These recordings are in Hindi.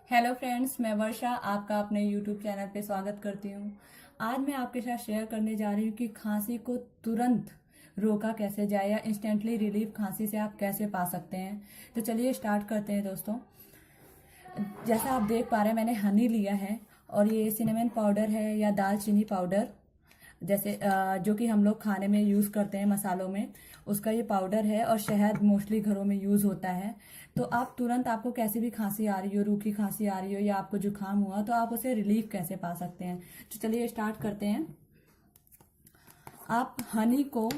हेलो फ्रेंड्स, मैं वर्षा आपका अपने यूट्यूब चैनल पे स्वागत करती हूँ। आज मैं आपके साथ शेयर करने जा रही हूँ कि खांसी को तुरंत रोका कैसे जाए या इंस्टेंटली रिलीफ खांसी से आप कैसे पा सकते हैं। तो चलिए स्टार्ट करते हैं दोस्तों। जैसा आप देख पा रहे हैं, मैंने हनी लिया है और ये सिनेमन पाउडर है या दालचीनी पाउडर, जैसे जो कि हम लोग खाने में यूज़ करते हैं मसालों में, उसका ये पाउडर है। और शहद मोस्टली घरों में यूज़ होता है। तो आप तुरंत, आपको कैसी भी खांसी आ रही हो, रूखी खांसी आ रही हो या आपको जुकाम हुआ, तो आप उसे रिलीफ कैसे पा सकते हैं। तो चलिए स्टार्ट करते हैं। आप हनी को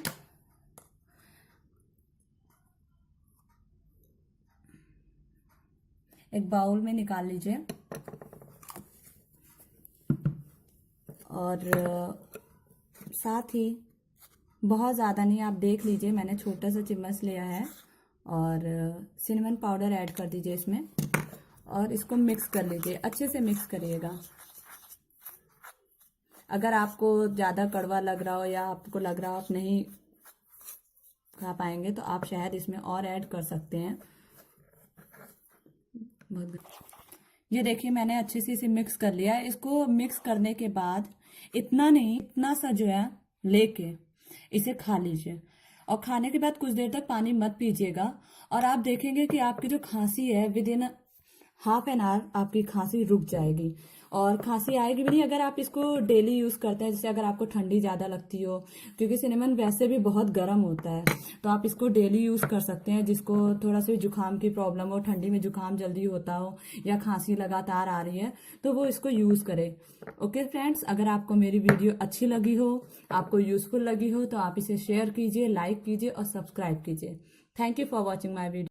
एक बाउल में निकाल लीजिए और साथ ही बहुत ज़्यादा नहीं, आप देख लीजिए, मैंने छोटा सा चम्मच लिया है और सिनेमन पाउडर ऐड कर दीजिए इसमें और इसको मिक्स कर लीजिए। अच्छे से मिक्स करिएगा। अगर आपको ज़्यादा कड़वा लग रहा हो या आपको लग रहा हो आप नहीं खा पाएंगे, तो आप शहद इसमें और ऐड कर सकते हैं। ये देखिए, मैंने अच्छे से इसे मिक्स कर लिया है। इसको मिक्स करने के बाद इतना नहीं, इतना सा जो है लेके इसे खा लीजिए। और खाने के बाद कुछ देर तक पानी मत पीजिएगा और आप देखेंगे कि आपकी जो खांसी है with in half an hour आपकी खांसी रुक जाएगी और खांसी आएगी भी नहीं। अगर आप इसको डेली यूज करते हैं, जैसे अगर आपको ठंडी ज्यादा लगती हो, क्योंकि सिनेमन वैसे भी बहुत गर्म होता है, तो आप इसको डेली यूज कर सकते हैं। जिसको थोड़ा सा जुकाम की प्रॉब्लम हो, ठंडी में जुकाम जल्दी होता हो या खांसी लगातार आ रही है, तो वो इसको यूज करे। ओके फ्रेंड्स, अगर आपको मेरी वीडियो अच्छी लगी हो, आपको यूजफुल लगी हो, तो आप इसे शेयर कीजिए, लाइक कीजिए और सब्सक्राइब कीजिए। Thank you for watching my video.